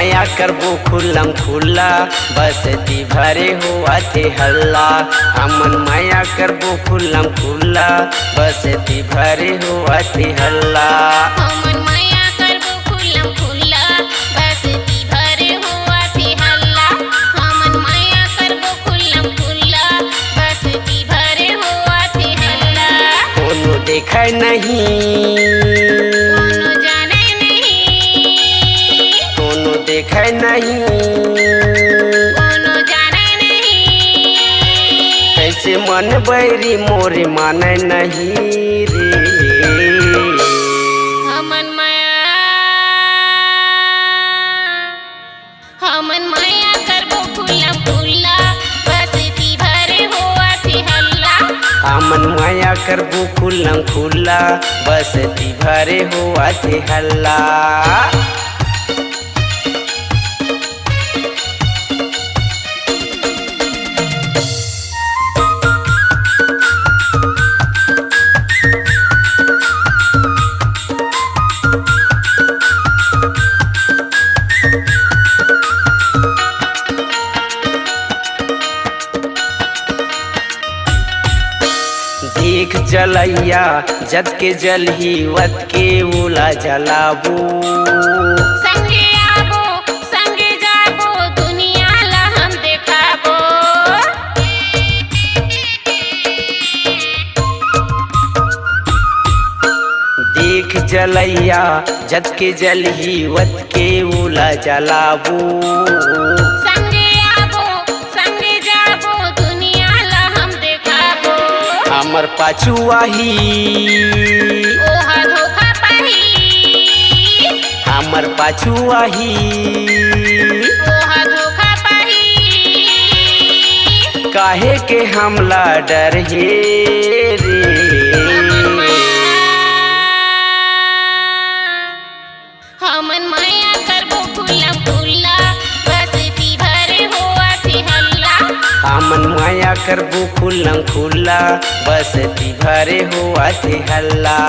माया करबो खुल्लम खुल्ला बसती भरे हुआ थे हल्ला। हमन माया करबो खुल्लम खुल्ला बसती भरे हुआ थे हल्ला। हमन माया करबो खुल्लम खुल्ला बसती भरे हुआ थे हल्ला। हमन माया करबो खुल्लम खुल्ला बसती भरे हुआ थे हल्ला। कोनो देखै नहीं कोनो जाने नहीं, कोनो देखै नहीं कोनो जाने नहीं। कैसे मन बैरी मोरे माने नहीं रे। हमन माया करबो खुल्लम खुल्ला बसती भरे हुआ थे हल्ला। हमन माया करबो खुल्लम खुल्ला बसती भरे हुआ थे हल्ला। देख जलैया जद के जल ही वत के उला जलाबो। संगे आबो संगे जाबो दुनिया ला हम देखाबो। देख जलैया जद के जल ही वत के उला जलाबो। संगे आबो संगे जाबो दुनिया ला हम देखाबो। हमर पाछू आही ओहा धोखा पाही, हमर पाछू आही ओहा धोखा पाही। काहे के हमला डर हे रे। हमन माया करबो खुल्लम खुल्ला बसती भरे हुआ थे हल्ला। हमन माया करबो खुल्लम खुल्ला बसती भरे हुआ थे हल्ला।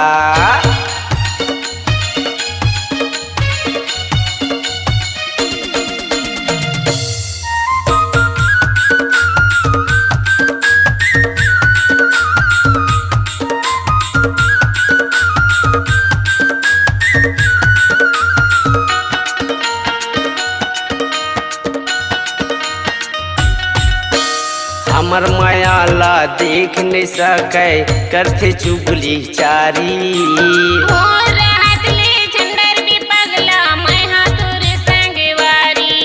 हमर माया ला देख नहीं सकै करथे चुगली चारी। हो रहत ले झंडर भी पगला मैं हाँ तोरे संगवारी।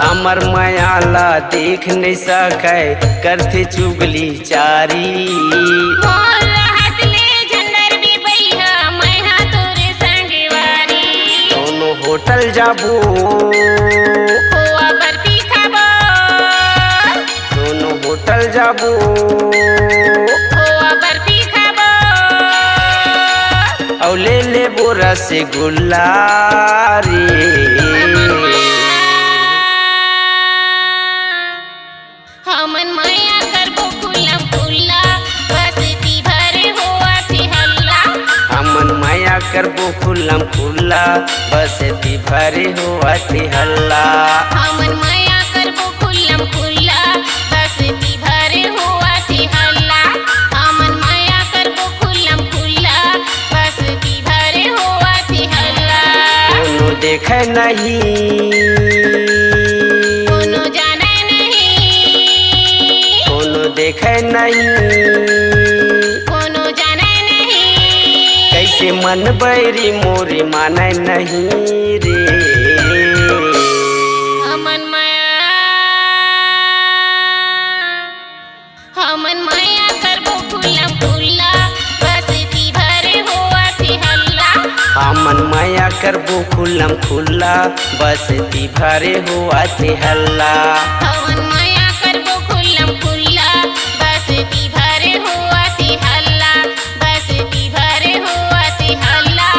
हमर माया ला देख नहीं सकै करथे चुगली चारी। हो रहत ले झंडर भी बैहा मैं हाँ तोरे संगवारी। दोनों होटल जाबो खोआ बर्फी खाबो, दोनों होटल जाबो खोआ बर्फी खाबो। औ ले लेबो रसगुल्ला रे। हमन माया करबो खुल्लम खुल्ला बसती भरे हुआ थे हल्ला। हमन माया करबो खुल्लम खुल्ला बसती भरे हुआ थे हल्ला। हमन माया करबो खुल्लम खुल्ला बसती भरे हुआ थे हल्ला। हमन माया करबो खुल्लम खुल्ला बसती भरे हुआ थे हल्ला। कोनो देखै नहीं कोनो जाने नहीं, कोनो देखै नहीं कोनो जाने नहीं। कैसे मन बैरी मोरे माने नहीं रे। हमन माया करबो खुल्लम खुल्ला बसती भरे हुआ थे हल्ला। हमन माया करबो खुल्लम खुल्ला बसती भरे हुआ थे हल्ला। हमन माया करबो खुल्लम खुल्ला बसती भरे हुआ थे हल्ला। बसती भरे हुआ थे हल्ला।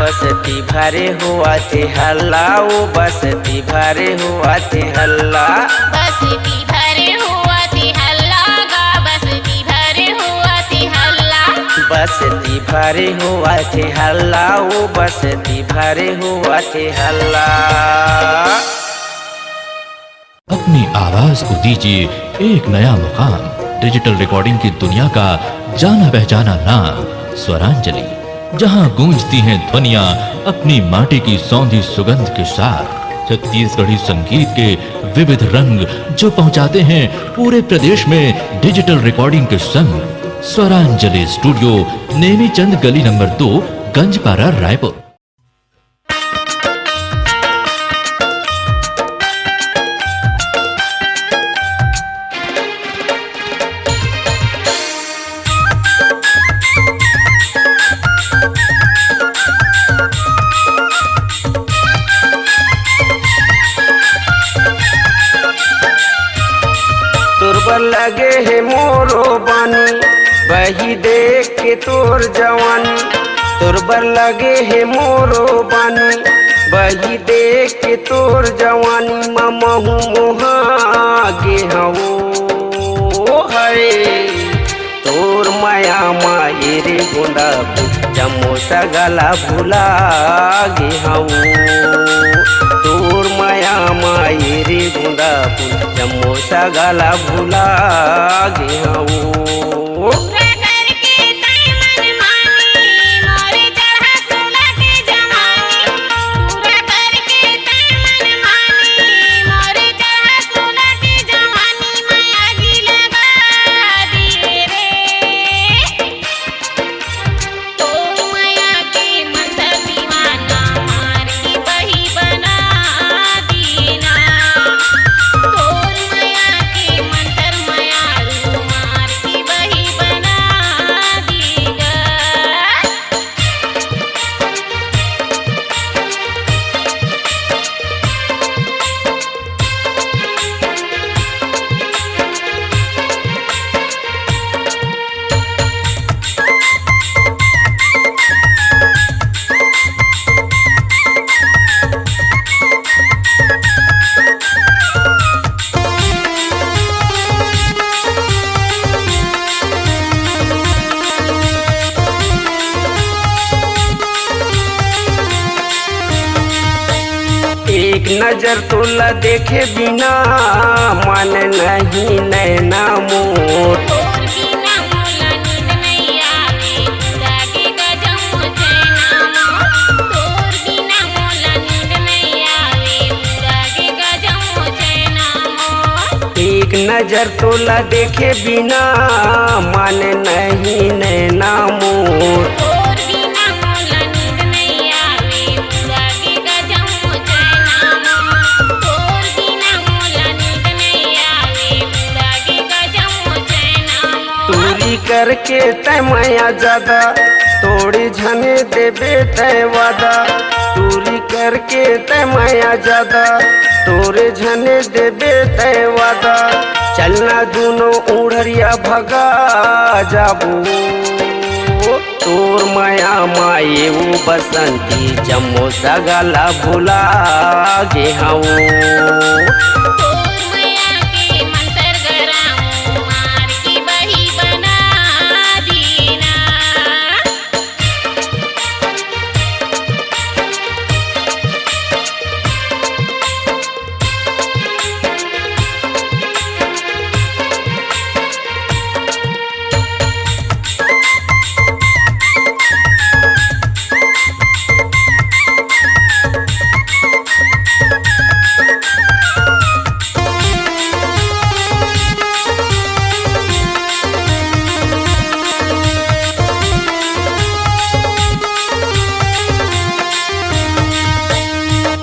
बसती भरे हुआ थे हल्ला ओ बसती भरे हुआ थे हल्ला। बसती भरे हुआ थे हल्ला गा बसती भरे हुआ थे हल्ला। बसती भरे हुआ थे हल्ला, वो बसती भरे हुआ थे हल्ला। अपनी आवाज को दीजिए एक नया मुकाम, डिजिटल रिकॉर्डिंग की दुनिया का जाना पहचाना नाम स्वरांजलि, जहां गूंजती हैं ध्वनियां अपनी माटी की सौंधी सुगंध के साथ। छत्तीसगढ़ी संगीत के विविध रंग जो पहुंचाते हैं पूरे प्रदेश में डिजिटल रिकॉर्डिंग के संग। स्वरांजलि स्टूडियो, नेमीचंद गली नंबर 2, गंजपारा, रायपुर। लगे है मोरो बानी वही देख के तोर जवानी, तुरबर लगे है मोरो बानी वही देख के तोर जवानी। ममहू मोहागे हवो है तोर माया मायरे गुंडा जमो सगला भुला गे हवो, तोर माया मायरे गुंडा जमो सगला भुला गे हवो। एक नजर तोला देखे बिना मन नहीं नैना मोर, एक नजर तोला देखे बिना मन नहीं नैना मोर। करके तय माया ज्यादा तोड़ी झने देबे तय वादा, दूरी करके तय माया ज्यादा तोरे झने देबे तय वादा। चलना दोनों उड़रिया भगा जाबू, तोर माया माये वो बसंती जमो सगला भुला गे हवो।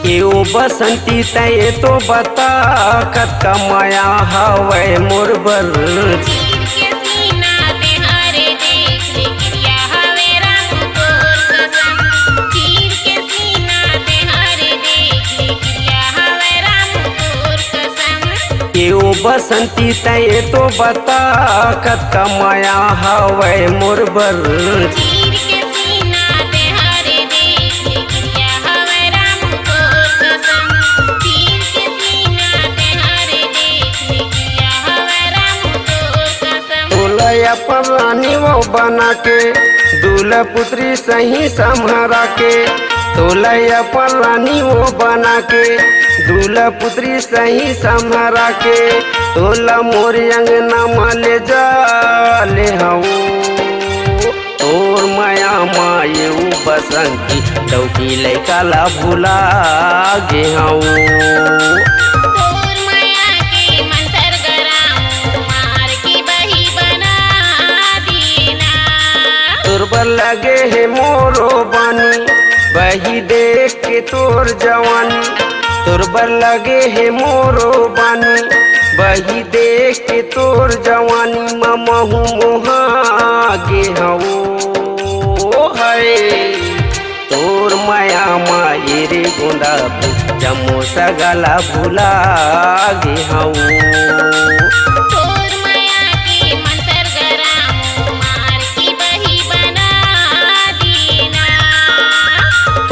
एओ बसंती तय तो बता कत माया हवे मोर बर, एओ बसंती तय तो बता कत माया हवे मोर बर। अपन रानी वो बना के दूल्हा पुत्री सही सम्हरा के तोला अपन रानी वो बना के दूल्हा पुत्री सही सम्हरा के तोला मोर अंगना माले जाले हऊ तोर माया माये बसंती डौकी लैका ला भुला गे हऊ तोर माया के मंतर गराऊं मार की बही बना दीना तोर लगे है मोरो बानी बही देख के तोर जवानी तोर लगे है मोरो बानी बही देख के तोर जवानी ममहू मोहा गे हऊ है तोर माया माये रे गोंदा जमो सगला भुला गे हऊ तोर माया के मंतर गराऊं मार की बही बना दीना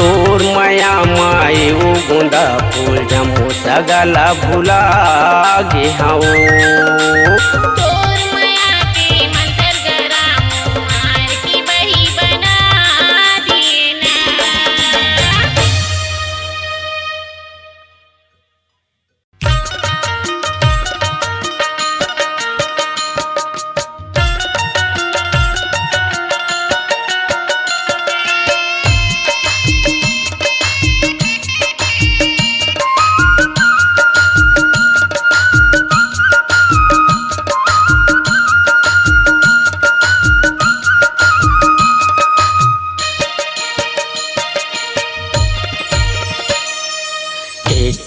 तोर माया माये ओ गोंदा फूल जमो सगला भुला गे हऊ तोर माया के मंतर गराऊं मार की बही बना दीना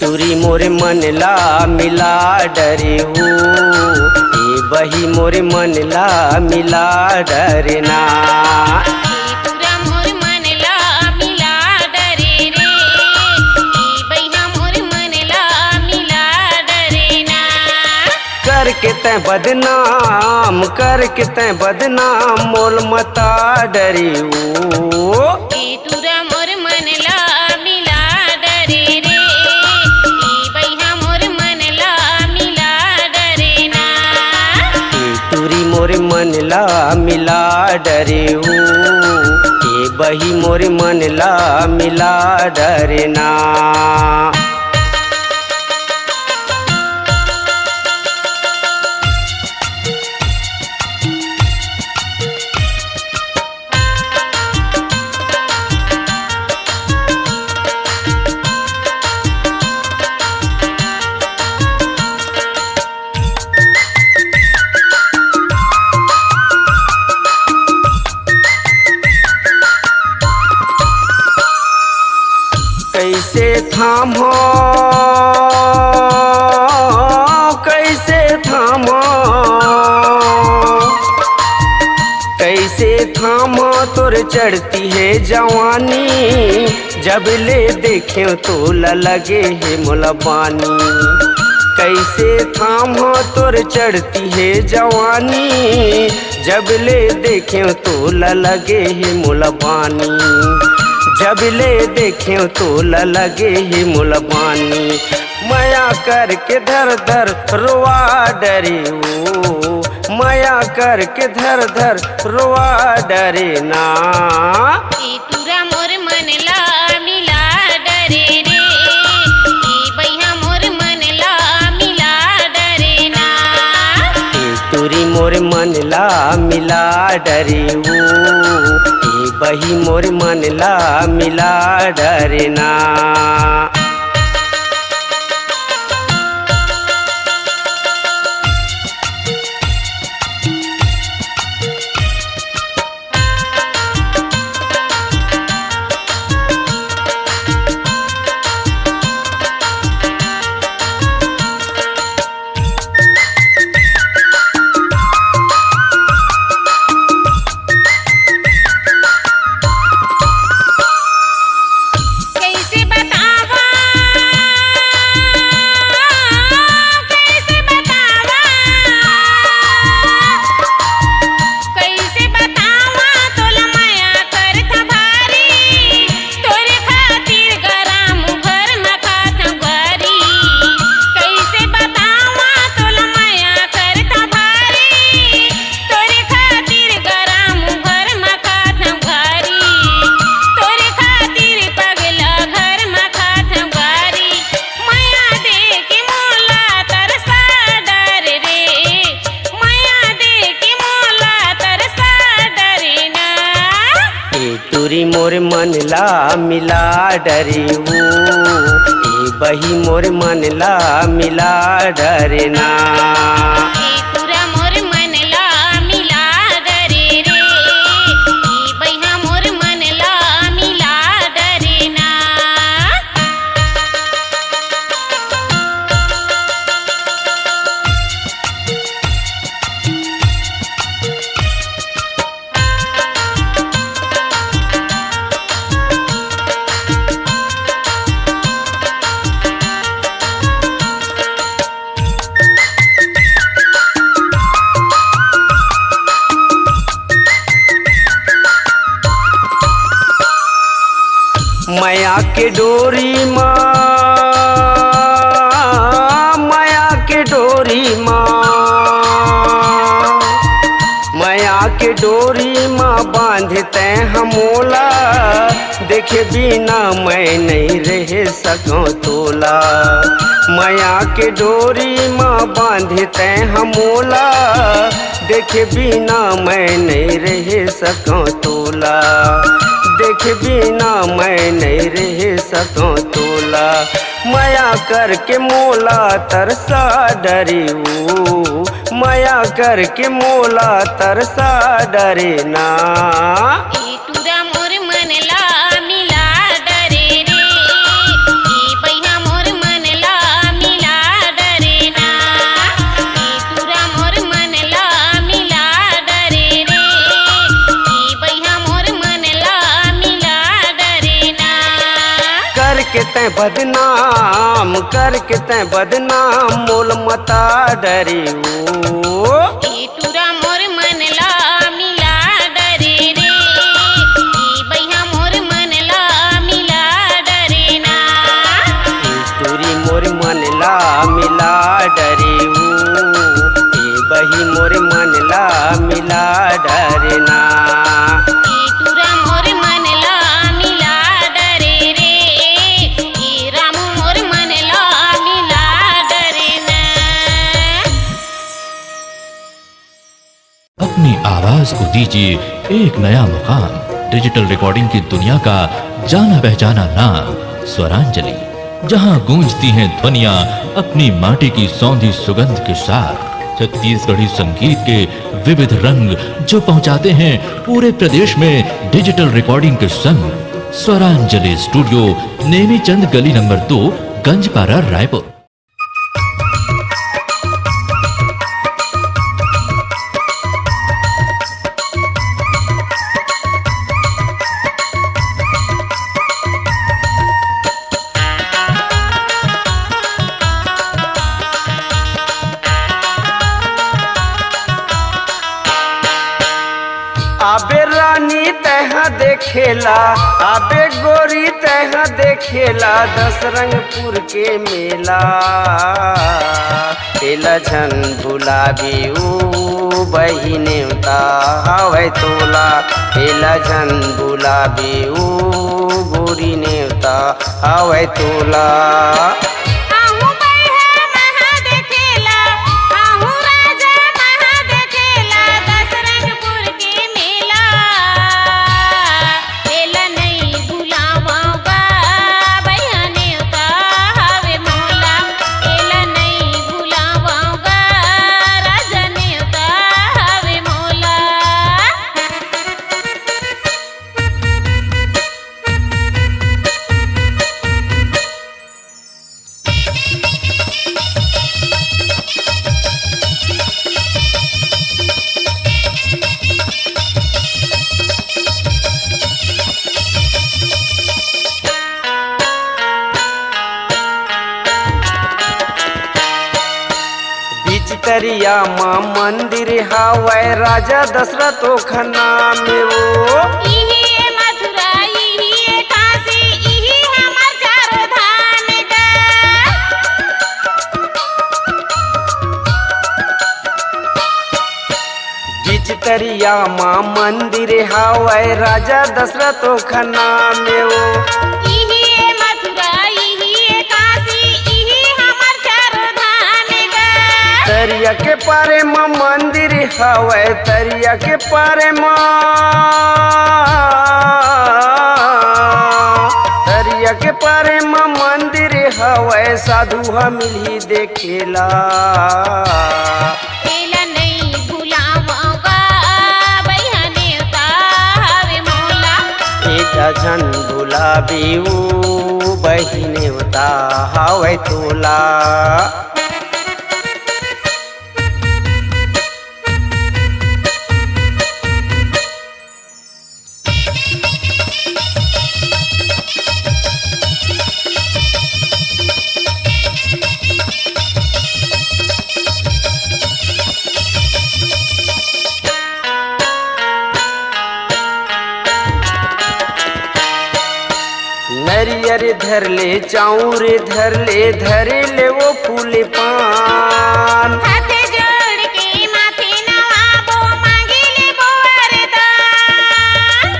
टूरी मोरे मन ला मिला डरे हो ए बही मोरे मन ला मिला डरना पूरा मोर मन ला मिला डरे रे ई बैहा मोर मन ला मिला डरे ना करके तै बदनाम मोल मता डरे हो ई पूरा मोर मन ला मिला डरे रे ई बैहा मोर मन ला मिला डरे ना टूरी मोरे मन ला मिला डरे हो ए बही मोरे मन ला मिला डरना कैसे थामो तोर चढ़ती है जवानी जब ले देखे तो लगे है मुलबानी कैसे थामो तोर चढ़ती है जवानी जब ले देखे तो लगे है मुलबानी जब ले देखे तो लगे ही मुलबानी माया करके धर धर रोआ डरे ओ माया करके धर धर रोआ डरे ना ई पूरा मोर मन ला मिला डरे रे ई बैहा मोर मन ला मिला डरे ना तोरी मोर मन ला मिला डरे ओ बही मोर मन ला मिला डरना कैसे बतावा मिला डरी वो ए बही मोर मन ला मिला डरना ए तुरा मोर मन ला मिला डरे रे ए बैहा मोर मन ला मिला डरेना माया के डोरी माँ माया के डोरी माँ माया के डोरी माँ बांधते हमोला देखे बिना मैं नहीं रह सकूं तोला माया के डोरी माँ बांधते हमोला देखे बिना मैं नहीं रह सकूं तोला देखे बिना मैं नहीं रह सकूं तोला माया करके मोला तरसा डरी वो माया करके मोला तरसा डरे ना ए तुरा मोर मन ला मिला डरे रे ए बैहा मोर मन ला मिला डरेना ए तुरा मोर मन ला मिला डरे रे ए बैहा मोर मन ला मिला डरेना करके तै बदनाम मोल मता डरी वो ए तुरा मोर मन ला मिला डरे रे ए बैहा मोर मन ला मिला डरेना तुरी मोर मन ला मिला डरी ए बही मोर मन ला मिला डरना ए तुरा मोर मन ला मिला डरे रे ए रामू मोर मन ला मिला डरेना अपनी आवाज को दीजिए एक नया मुकाम डिजिटल रिकॉर्डिंग की दुनिया का जाना पहचाना नाम स्वरांजलि, जहां गूंजती हैं ध्वनियां अपनी माटी की सौंधी सुगंध के साथ। छत्तीसगढ़ी संगीत के विविध रंग जो पहुंचाते हैं पूरे प्रदेश में डिजिटल रिकॉर्डिंग के संग। स्वरांजलि स्टूडियो, नेमी चंद गली नंबर 2, गंजपारा, रायपुर। आबे रानी तहा देखेला आबे गोरी तहा देखेला दसरंगपुर के मेला तेला झन भुलाबी ऊ बहिने हवे तोला तेला झन भुलाबी ऊ गोरी नेवता हवे तोला आहू बैहा महा देखेला आहू राजा महा देखेला दसरंगपुर के मेला तेला नहीं भुलावागा बैहा नेवता हवे मोला तेला नहीं भुलावागा राजा नेवता हवे मोला बिचतरिया माँ मंदिर हवै राजा दशरथ खन्ना में वो इही है मथुरा इही है काशी इही हमर चारो धाम गा बिचतरिया माँ मंदिर हवै राजा दशरथ खन्ना में वो इही है मथुरा इही है काशी इही हमर चारो धाम गा तरिया के पारे माँ मंदिर हवै तरिया के पारे माँ गंगा के पारे में मंदिर हवे साधु हम मिली देखेला एला नहीं भुलावागा भैया नेवता हवे मोला एटा झन गुलाबी ऊ बहिने होता हवे तोला नरियर धर ले चाऊर धर ले वो फूले पान हाथे जोड़ के माथे नवाबो मांगे ले बो वरदान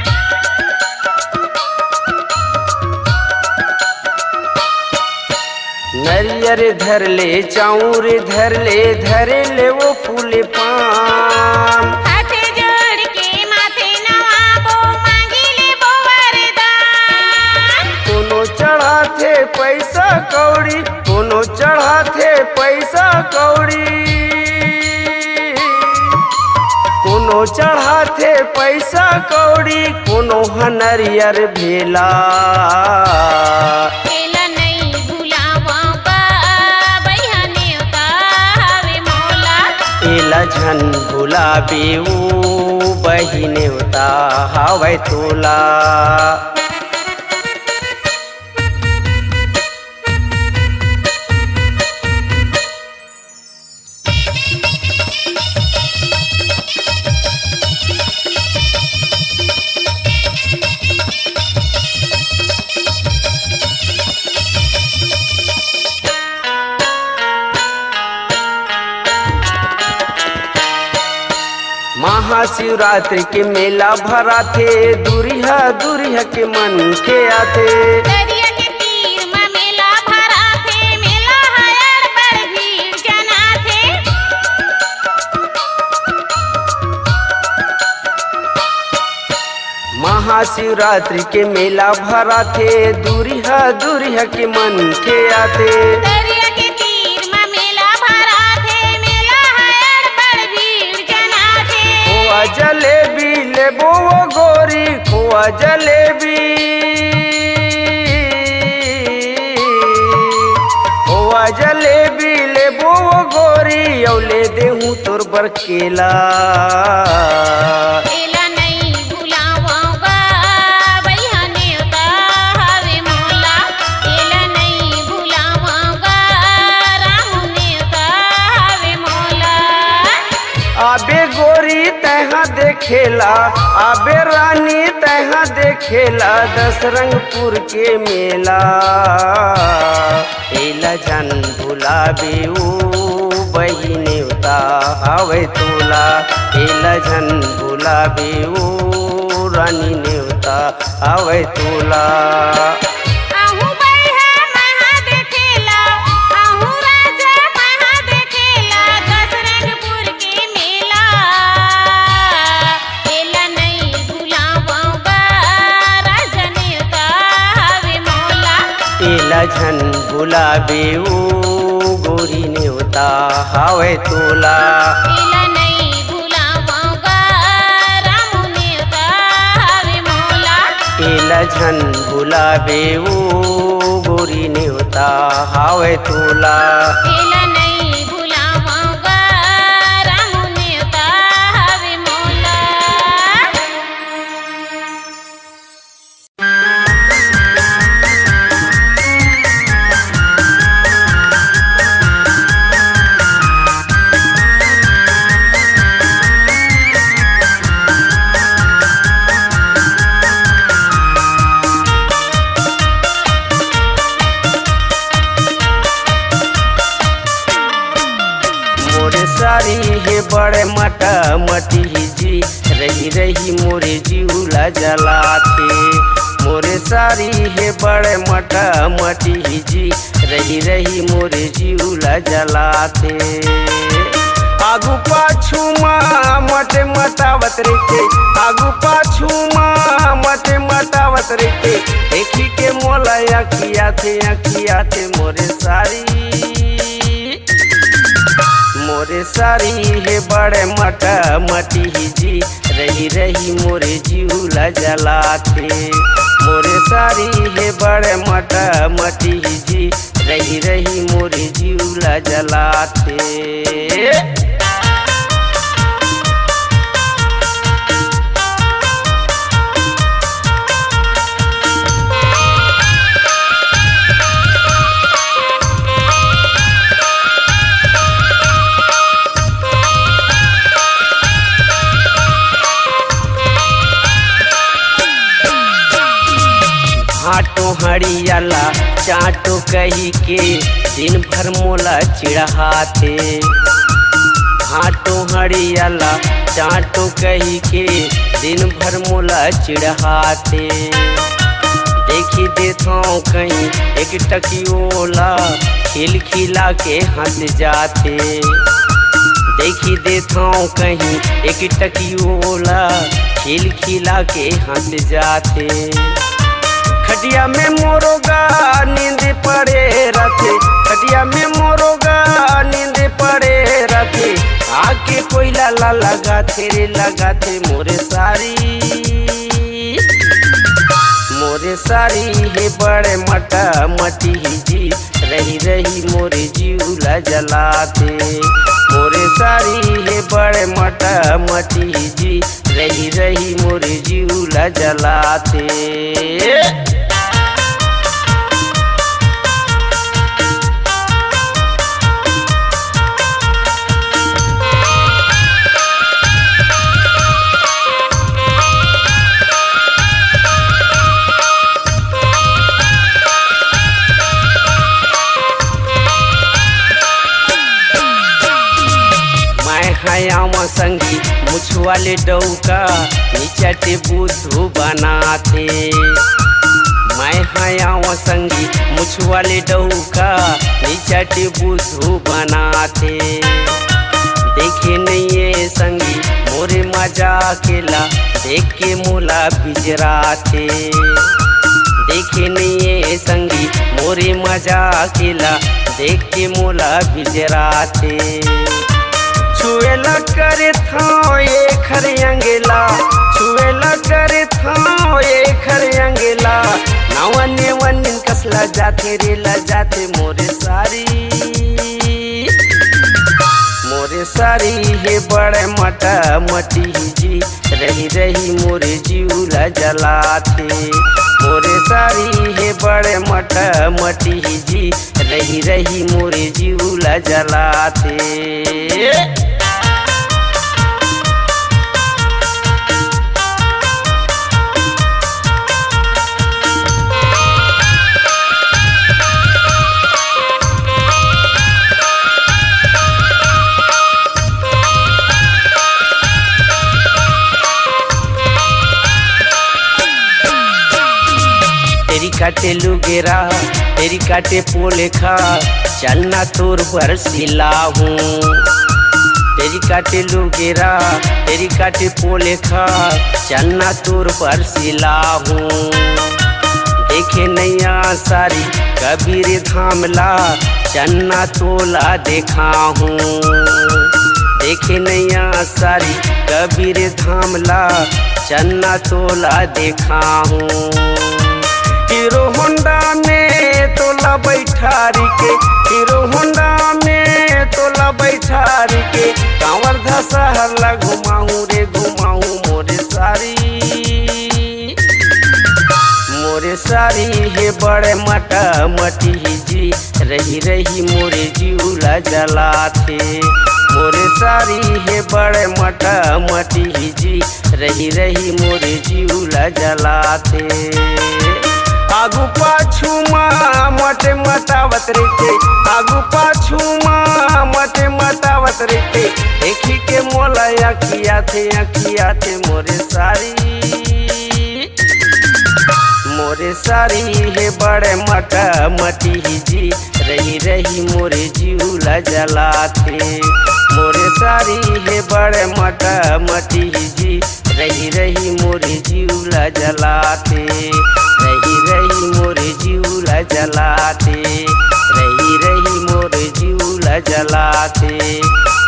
नरियर धर ले चाऊर धर ले वो फूले पान हाथे जोड़ के माथे नवाबो मांगे ले बो वरदान कोनो चढ़ाथे पैसा कौड़ी कोनो चढ़ाथे पैसा कौड़ी कोनो चढ़ाथे पैसा कौड़ी कोनो हनरियर भेला एला नहीं भुलावागा भैया नेवता हवे मोला एला झन गुलाबी ऊ बहिने होता हवे तोला महाशिवरात्रि के मेला भरा थे दूरिया के मन के आते दरिया के तीर में मेला भरा थे मेला हयर बड़ भीड़ जना थे महाशिवरात्रि के मेला भरा थे दूरिया के मन के आते दरिया के तीर में मेला भरा थे मेला हयर बड़ भीड़ जना थे खोआ जलेबी लेबो वो गोरी खोआ जलेबी खोआ जलेबी लेबो वो गोरी औले देहूँ तोर बर केला एला नहीं भुलावागा भैया नेवता हवे मोला एला नहीं भुलावागा राहु नेवता हवे मोला आबे गोरी तहाँ देखेला आबे रानी तहाँ देखेला दसरंगपुर के मेला एला जन गुलाबी ऊ बहिने होता हवे तोला एला जन गुलाबी ऊ रानी ने होता हवे तोला आहू बैहा महा देखेला आहू राजा महा देखेला दसरंगपुर के मेला एला नहीं भुलावागा राजा नेवता हवे मोला एला झन गुलाबी ऊ गोरी ने होता हवे तोला एला नहीं भुलावागा रामू नेवता हवे मोला एला झन गुलाबी ऊ गोरी ने होता हवे तोला एला नहीं भुलावागा रामू नेवता हवे मोला मोरे सारी हे बड़े मटा मटी जी रही मोरे जीवला जलाते मोरे सारी हे बड़े मटा मटी जी रही मोरे जीवला जलाते आगू पाछू मटे मटावत रहते, आगू पाछू मटे मटावत रहते। देखी के मोला अखिया थे मोरे सारी है बड़े मटा मटी जी। रही रही मोरे जीवला जलाते, मोरे सारी है बड़े मटा मटी जी। रही रही मोरे जीवला जलाते। हाटो हरियाला चाटो कही के दिन भर मोला चिढ़ाते। हाटो हरियाला चाटो कही के दिन भर मोला चिढ़ाते। देखी देता कहीं एक टकियोला खिल खिला के हंस जाते। देखी देता कहीं एक टकियोला खिल खिला के हंस जाते। खटिया में मोरोगा नींद पड़े रहते, खटिया में मोरोगा नींद पड़े रहते। आके कोयला लगाते रे लगाते। मोरे सारी है बड़े मटा मटी जी। रही रही मोरे जीवला जलाते, मोरे सारी है बड़े मटा मटी जी। रही रही मोरे जीवला जलाते। हयामा संगी मुछवाले डौका निचटे बुद्धू बनाते। मैं हयामा संगी मुछवाले डौका निचटे बुद्धू बनाते। देखे नहीं ये संगी मोरे मजा केला देख के मोला बिजराते। देखे नहीं ये संगी मोरे मजा केला देख के मोला बिजराते। छुएला करे था ये खरियंगेला, छुएला करे था ये खरियंगेला। नावने वनिन कसला जाते रेला जाते। मोरे सारी है बड़े मटा मटी जी। रही रही मोरे जीवला जलाते, मोरे सारी है बड़े मटा मटी जी। रही रही मोरे जीवला जलाते। तेरी काटे लुगेरा तेरी काटे पोलेखा चलना तोर बरसिला हूँ। तेरी काटे लुगेरा तेरी काटे पोलेखा चलना तोर बरसिला हूँ। देखे नैया सारी कबीर धामला चन्ना तोला देखा हूँ। देखे नैया सारी कबीर धामला चन्ना तोला देखा हूँ। हीरो होंडा में तोला बैठारी के, हीरो होंडा में तोला बैठारी के। कांवर धसहला घुमाऊं रे घुमाऊं। मोरे सारी है बड़े मटा मटी जी। रही रही मोरे जीवला जलाते, मोरे सारी है बड़े मटा मटी जी। रही रही मोरे जीवला जलाते। आगू पाछू मटे मटावत रहते, आगू पाछू मटे मटावत रहते। देखी के मोला अखिया थे मोरे सारी है बड़े मटा मटी जी। रही रही मोरे जीवला जलाते, मोरे सारी है बड़े मटा मटी जी, रही रही मोरे जीवला जलाते, रही रही मोरे जीवला जलाते, रही रही मोरे जीवला जलाते,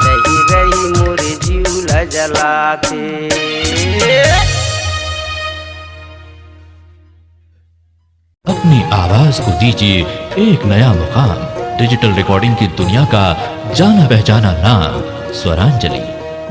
रही रही मोरे जीवला जलाते। अपनी आवाज को दीजिए एक नया मुकाम। डिजिटल रिकॉर्डिंग की दुनिया का जाना पहचाना नाम स्वरांजलि,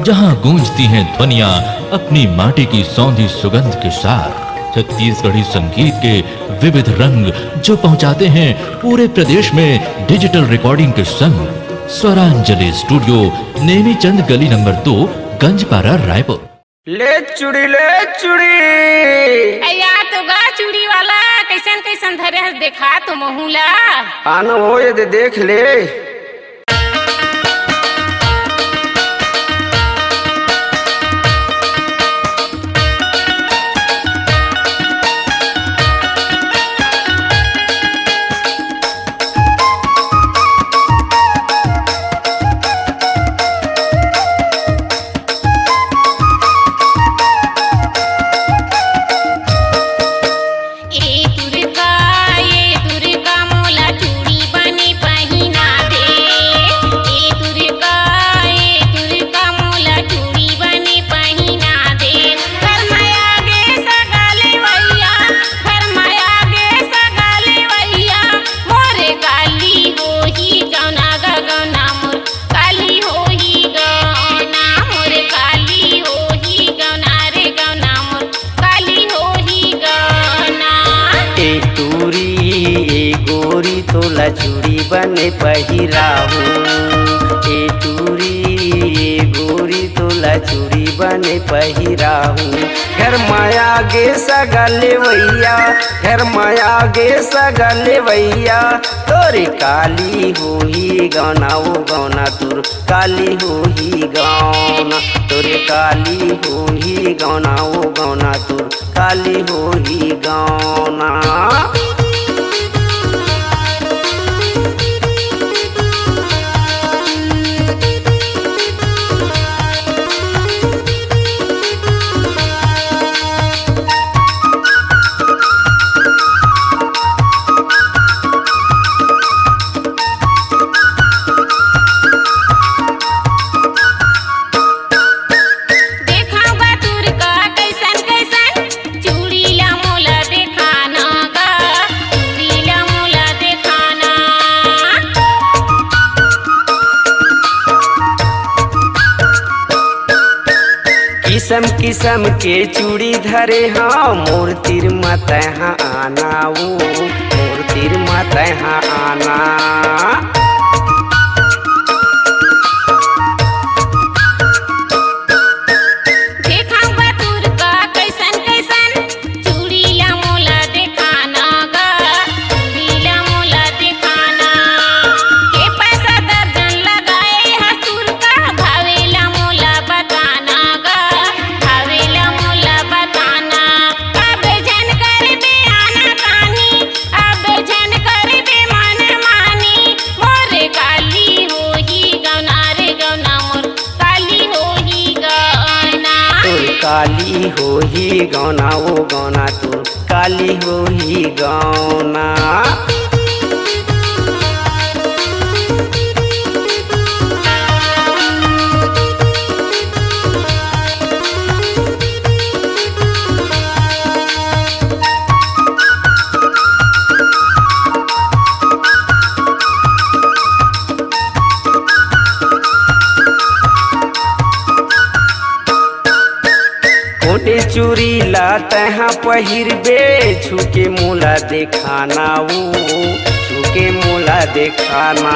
जहां गूंजती हैं ध्वनियां अपनी माटी की सौंधी सुगंध के साथ। छत्तीसगढ़ी संगीत के विविध रंग जो पहुंचाते हैं पूरे प्रदेश में डिजिटल रिकॉर्डिंग के संग। स्वरांजलि स्टूडियो, नेमीचंद गली नंबर 2, गंजपारा, रायपुर। ले चुड़ी ले चुड़ी। अया तो गा चूड़ी वाला कैसन कैसन धरे हस देखा तो महुला। आना हो ये दे देख ले। तोला चूड़ी बने पहिराहू, ए टूरी ए गोरी तोला चूड़ी बने पहिराहू। घर माया गे सगले वैया, घर माया गे सगले वैया, तोरे काली होही गौना वो गौना तुर काली होही गौना, तोरे काली होही गौना वो गौना तुर काली होही गौना। किसम किसम के चूड़ी धरे हाँ मोर तीर मत हाँ आना वो, मोर तीर मत हाँ आना। काली होही गौना वो गौना तू काली होही गौना। चूड़ी लात हाँ पहिरबे छुके मोला देखाना वो, छुके मोला देखाना।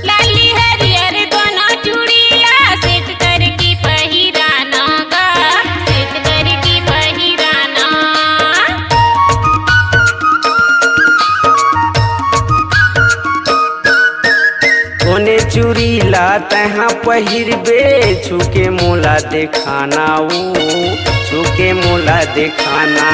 लाली हरियर दोनों चूड़िया सेट करके पहिराना गा, सेट करके पहिराना। कोने चूड़ी लात हाँ पहिरबे छुके मोला देखाना वो, छुके मोला देखाना।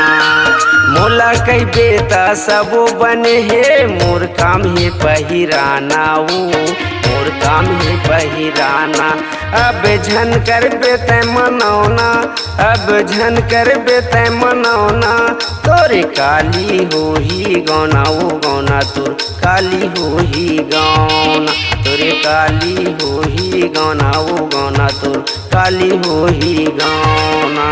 मोला बोला कई बेटा सबो बने हे मोर काम है पहिराना मोर काम है पहिराना। अब झन कर बेते मनौना अब झन कर बेते मनौना तोरे काली हो ही गौना वो गौना तोर काली हो ही गौना तोरे काली हो ही गौना वो गौना तोर काली हो ही गौना।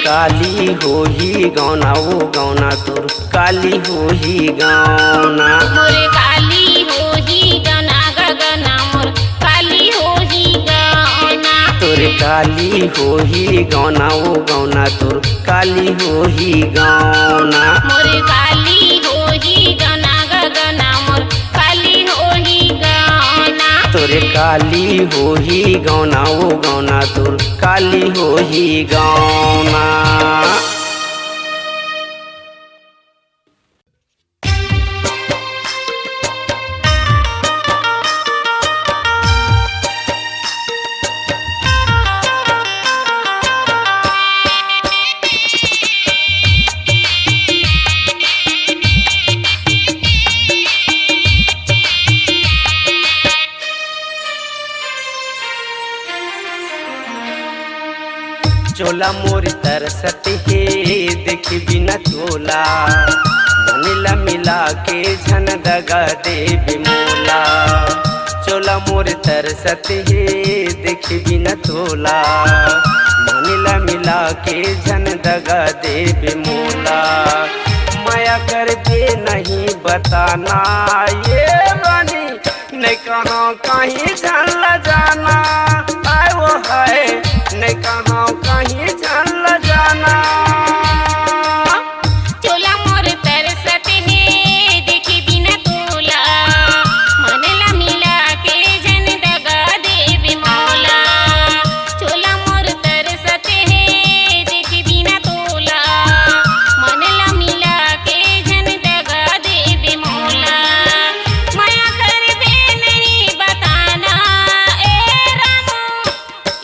काली हो ही गौना वो गौना तोर काली हो ही गौना। मोरे काली हो ही गौना गगना मोर काली हो ही गौना। तोरे काली हो ही गौना वो गौना तोर काली हो ही गौना। मोरे काली हो ही गौना गगना मोर काली हो ही गौना। तोरे काली हो ही गौना वो गौना तोर काली हो ही गौना। चोला मोर तरसत हे देख बिना चोला मनिला मिला के झन दगा दे बिमोला। चोला मोर तरसत हे देख बिना चोला मनिला मिला के झन दगा दे बिमोला। माया कर दे नहीं बताना ये रानी नहीं कहाँ कहीं झन ल जाना आए वो है नहीं कहाँ कहीं चल जाना। चोला मोर तरसत है देखे बिना तोला मनला मिला के जन दगा दे बिमौला। चोला मोर तरसत है देखे बिना तोला मनला मिला के जन दगा दे बिमौला। माया कर बे नहीं बताना ए रामो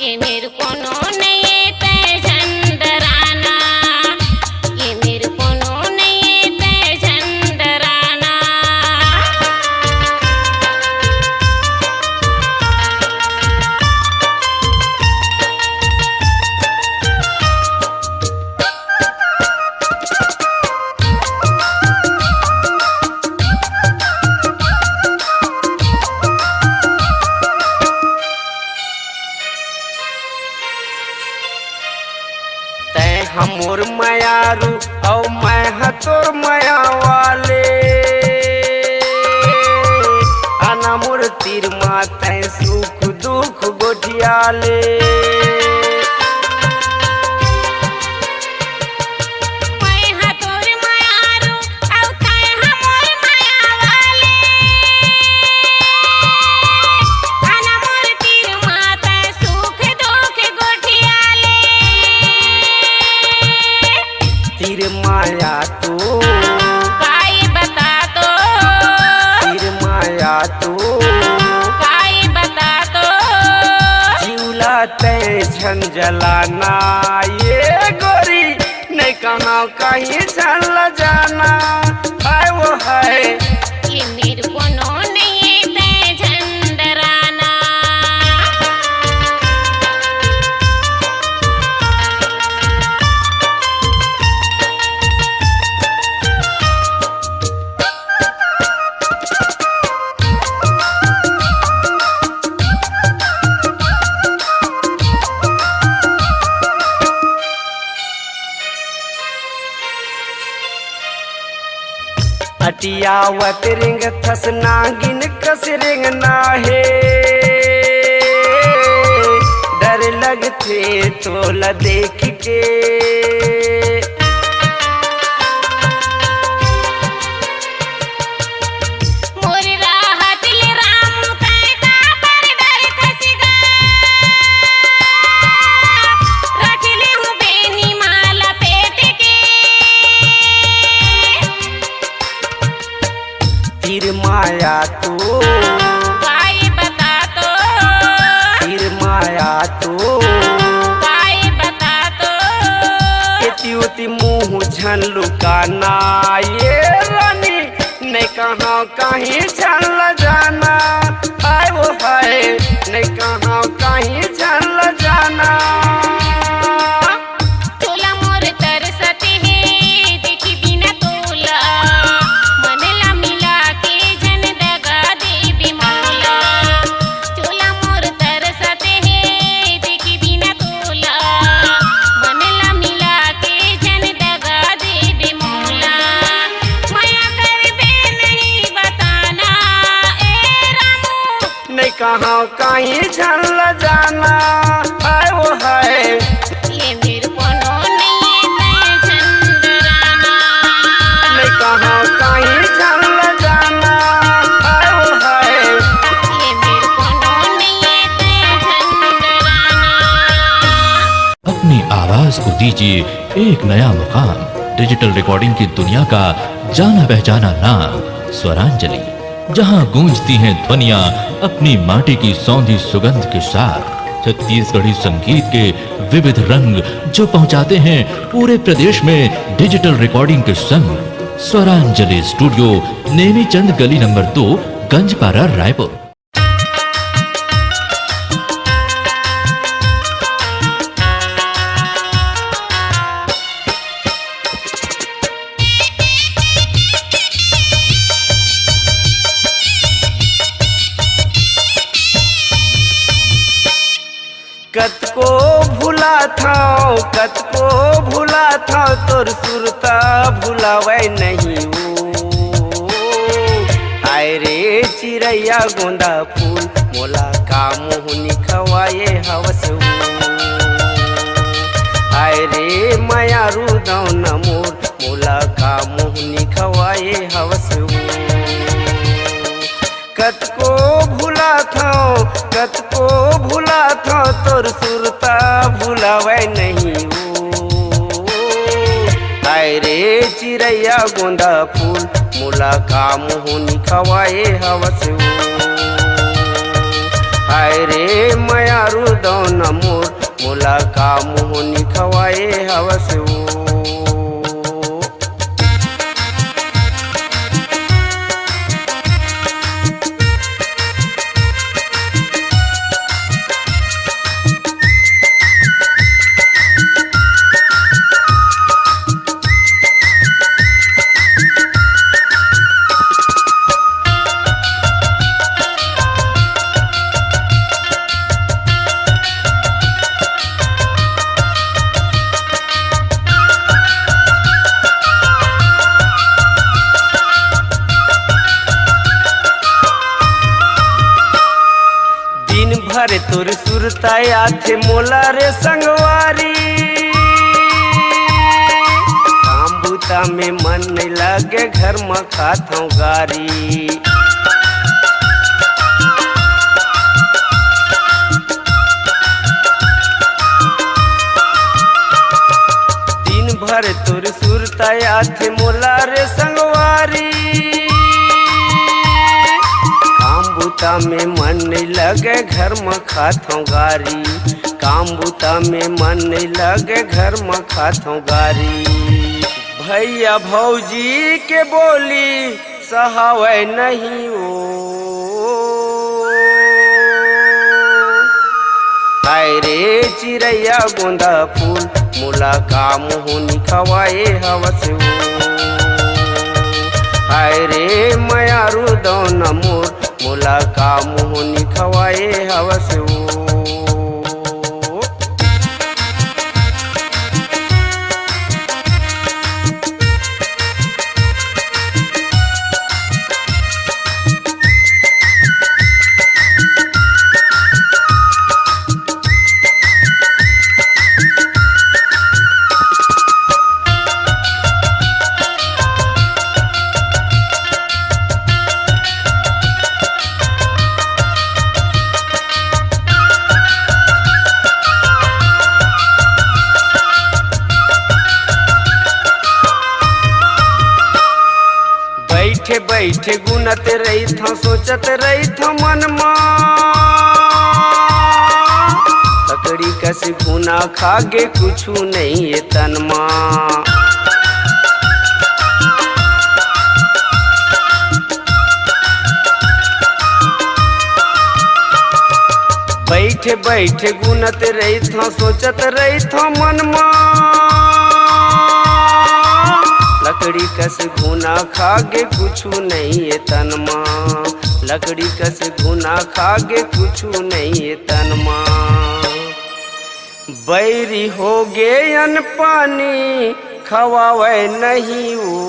ये मेरे को नहीं हमोर मयारू औ मैं हतोर मया वाले आना मोर तीर माते सुख दुख गोठियाले। तीर माया तू काई बता दो तीर माया तू काई बता दो झूला ते झन जलाना ये गोरी नहीं कहाँ कहीं चल जाना आए वो है ये मेरे को नहीं ते झन डराना। अटियावत रिंग थस नागिन कस रिंग नाहे डर लगते तोला देख के। मोर राहत ले राम तय तू काय बता तो एती उती मुँह झन लुकाना ये रानी नहीं कहाँ कहीं झन ल जाना आए वो है नहीं कहाँ कहीं झन ल जाना तोला मोर तरसत है देखी बिना तोला मनला मिला के जन दगा दे बिमौला तोला मोर तरसत है देखी बिना तोला मनला मिला के जन दगा दे बिमौला माया करबे नहीं बताना ए रामू नहीं कहाँ कहीं झन ल जाना आए वो है ये मेरे कोनो नहीं तय चंद्राना नहीं कहाँ कहीं झन ल जाना आए वो है ये मेरे कोनो नहीं तय चंद्राना अपनी आवाज को दीजिए एक नया मुकाम डिजिटल रिकॉर्डिंग की दुनिया का जाना पहचाना नाम स्वरांजलि, जहां गूंजती हैं ध्वनियां अपनी माटी की सौंधी सुगंध के साथ। छत्तीसगढ़ी संगीत के विविध रंग जो पहुंचाते हैं पूरे प्रदेश में डिजिटल रिकॉर्डिंग के संग। स्वरांजलि स्टूडियो, नेमी चंद गली नंबर 2, गंजपारा, रायपुर। कतको भूला था तोर सुरता भुलावे नहीं वो हाय रे चिड़ैया गोंदा फूल मोला का मुहनी खवाए हवस वो हाय रे माया रुदौ न मोर मोला का मुहनी खवाए हवस वो कतको भूला था तोर सुरता भुलावे नहीं वो हाय रे चिड़ैया गोंदा फूल मोला का मुहनी खवाए हवस वो हाय रे माया रुदौ न मोर मोला का मुहनी खवाए हवस वो। भर तोर सुरताया थे मोला रे संगवारी काम बूता में मन नहीं लगे घर में खात हूँ गारी दिन भर तोर सुरताया थे मोला रे संगवारी बूता में मन नहीं लगे घर में खात हूँ गारी काम बूता में मन नहीं लगे घर में खात हूँ गारी भैया भौजी के बोली सहावे नहीं ओ हाय रे चिड़ैया गोंदा फूल मोला का मुहनी खवाए हवस वो हाय रे माया रुदौ न मोर मोला का मुहनी खवाए हवस वो। बैठे गुनत रही था सोचत रही था मन कस घुना खागे कुछु नहीं ये तनमा। बैठे बैठे गुनत रही था सोचत रही था मनमा, लकड़ी कस घुना खागे कुछु नहीं ये तनमा, लकड़ी कस घुना खागे कुछु नहीं ये तनमा। बैरी हो गे अन पानी खवावे नहीं वो,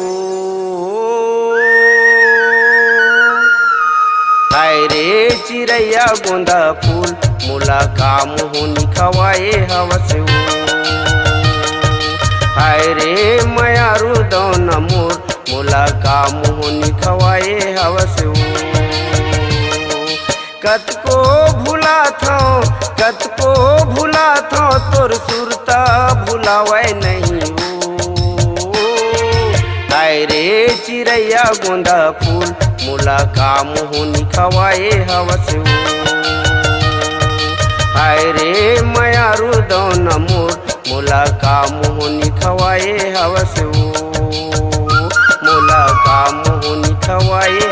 हाय रे चिड़ैया गोंदा फूल मुला का मुहुनी खवाए हवस वो, हाय रे मयारू दौन मोर मुला का मुहुनी खवाए हवस वो। कतको भुला था कतको भुला था तोर सुरता भुलावे नहीं वो, हाय रे चिड़ैया गोंदा फूल मुला का मुहुनी खवाए हवस वो, हाय रे मयारू दौन मोर मुला का मुहुनी खवाए हवस वो, मुला का मुहुनी खवाए